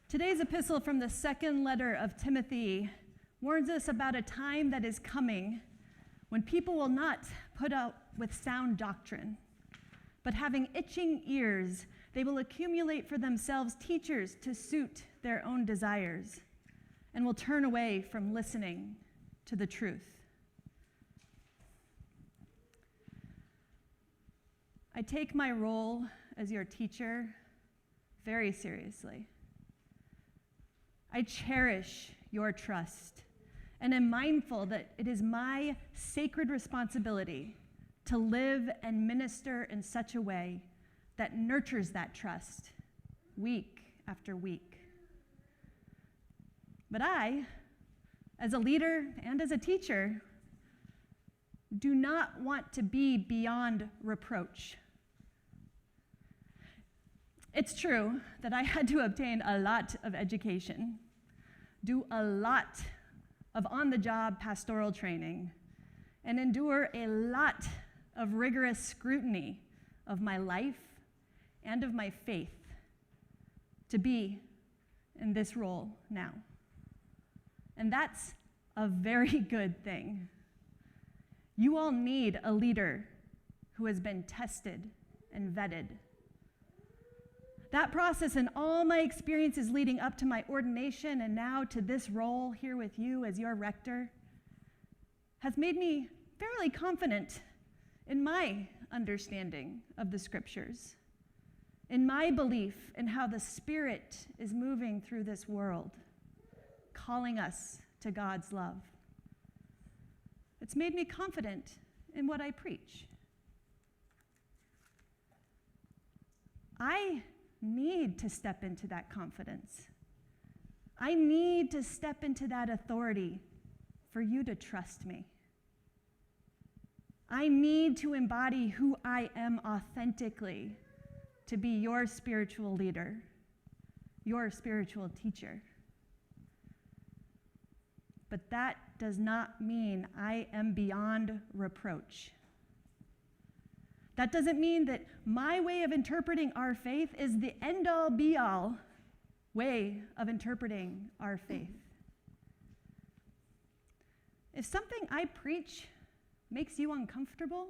Today's epistle from the second letter of Timothy warns us about a time that is coming when people will not put up with sound doctrine, but having itching ears, they will accumulate for themselves teachers to suit their own desires and will turn away from listening to the truth. I take my role as your teacher very seriously. I cherish your trust and am mindful that it is my sacred responsibility to live and minister in such a way that nurtures that trust week after week. But I, as a leader and as a teacher, do not want to be beyond reproach. It's true that I had to obtain a lot of education, do a lot of on-the-job pastoral training, and endure a lot of rigorous scrutiny of my life and of my faith to be in this role now. And that's a very good thing. You all need a leader who has been tested and vetted. That process and all my experiences leading up to my ordination and now to this role here with you as your rector has made me fairly confident in my understanding of the scriptures, in my belief in how the Spirit is moving through this world, calling us to God's love. It's made me confident in what I preach. I need to step into that confidence. I need to step into that authority for you to trust me. I need to embody who I am authentically to be your spiritual leader, your spiritual teacher. But that does not mean I am beyond reproach. That doesn't mean that my way of interpreting our faith is the end-all, be-all way of interpreting our faith. If something I preach makes you uncomfortable,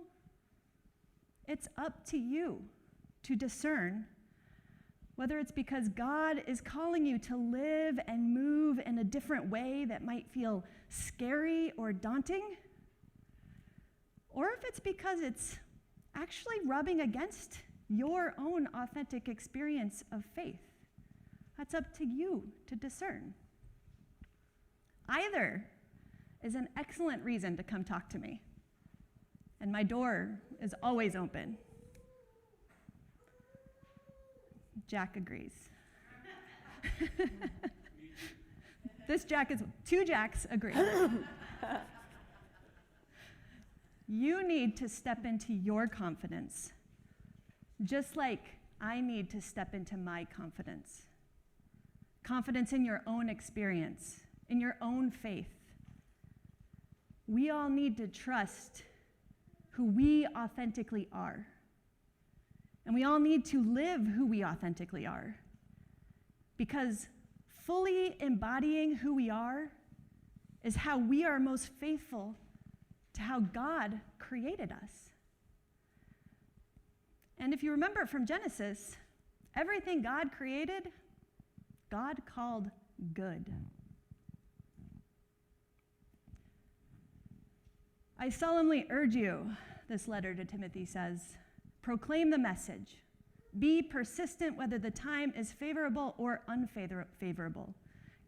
it's up to you to discern whether it's because God is calling you to live and move in a different way that might feel scary or daunting, or if it's because it's actually rubbing against your own authentic experience of faith. That's up to you to discern. Either is an excellent reason to come talk to me, and my door is always open. Jack agrees. Two Jacks agree. You need to step into your confidence, just like I need to step into my confidence. Confidence in your own experience, in your own faith. We all need to trust who we authentically are. And we all need to live who we authentically are. Because fully embodying who we are is how we are most faithful to how God created us. And if you remember from Genesis, everything God created, God called good. I solemnly urge you, this letter to Timothy says, proclaim the message. Be persistent whether the time is favorable or unfavorable.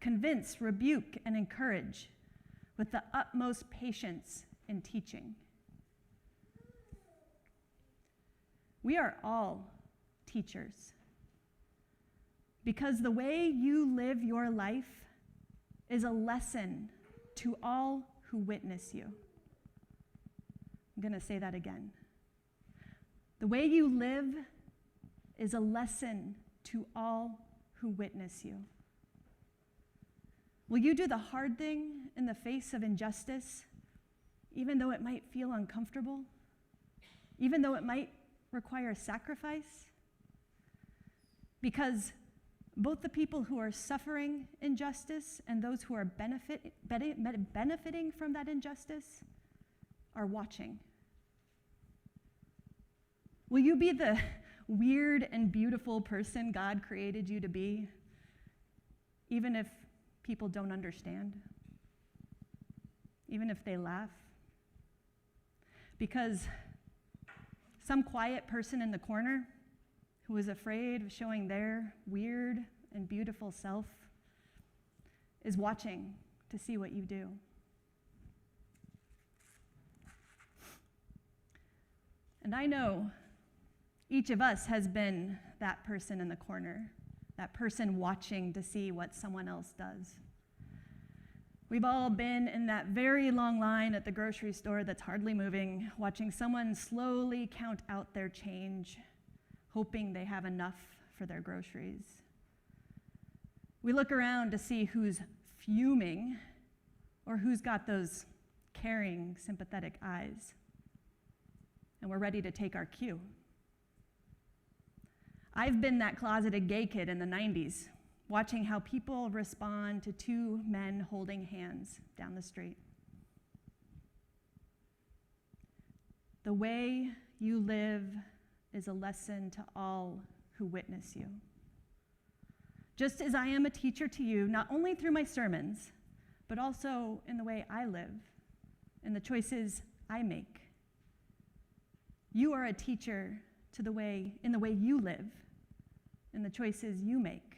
Convince, rebuke, and encourage with the utmost patience in teaching. We are all teachers because the way you live your life is a lesson to all who witness you. I'm going to say that again. The way you live is a lesson to all who witness you. Will you do the hard thing in the face of injustice, even though it might feel uncomfortable? Even though it might require sacrifice? Because Both the people who are suffering injustice and those who are benefiting from that injustice are watching. Will you be the weird and beautiful person God created you to be, even if people don't understand? Even if they laugh? Because some quiet person in the corner who is afraid of showing their weird and beautiful self is watching to see what you do. And I know each of us has been that person in the corner, that person watching to see what someone else does. We've all been in that very long line at the grocery store that's hardly moving, watching someone slowly count out their change, hoping they have enough for their groceries. We look around to see who's fuming or who's got those caring, sympathetic eyes. And we're ready to take our cue. I've been that closeted gay kid in the 90s, watching how people respond to two men holding hands down the street. The way you live is a lesson to all who witness you. Just as I am a teacher to you, not only through my sermons, but also in the way I live, in the choices I make. You are a teacher in the way you live, in the choices you make.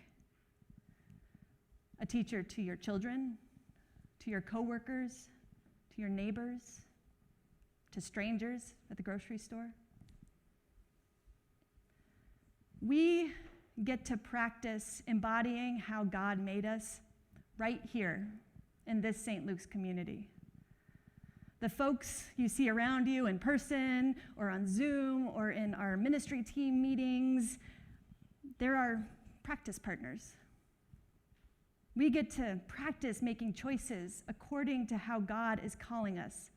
A teacher to your children, to your coworkers, to your neighbors, to strangers at the grocery store. We get to practice embodying how God made us right here in this St. Luke's community. The folks you see around you in person or on Zoom or in our ministry team meetings, they're our practice partners. We get to practice making choices according to how God is calling us,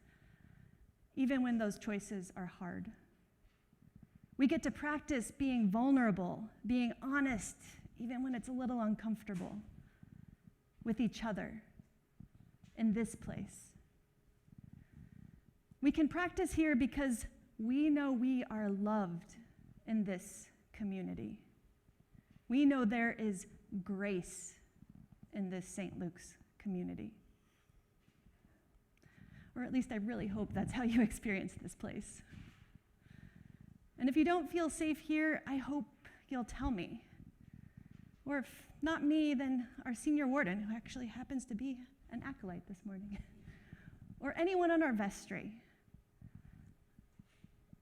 even when those choices are hard. We get to practice being vulnerable, being honest, even when it's a little uncomfortable, with each other in this place. We can practice here because we know we are loved in this community. We know there is grace in this St. Luke's community. Or at least I really hope that's how you experience this place. And if you don't feel safe here, I hope you'll tell me. Or if not me, then our senior warden, who actually happens to be an acolyte this morning. Or anyone on our vestry.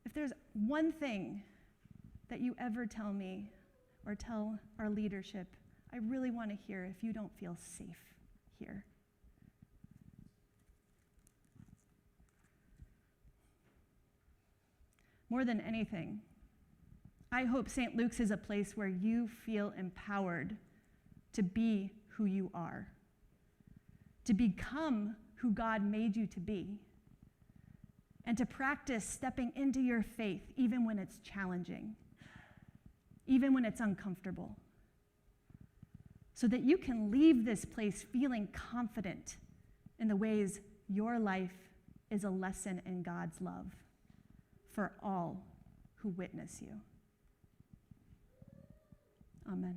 If there's one thing that you ever tell me or tell our leadership, I really want to hear if you don't feel safe here. More than anything, I hope St. Luke's is a place where you feel empowered to be who you are, to become who God made you to be, and to practice stepping into your faith even when it's challenging, even when it's uncomfortable, so that you can leave this place feeling confident in the ways your life is a lesson in God's love for all who witness you. Amen.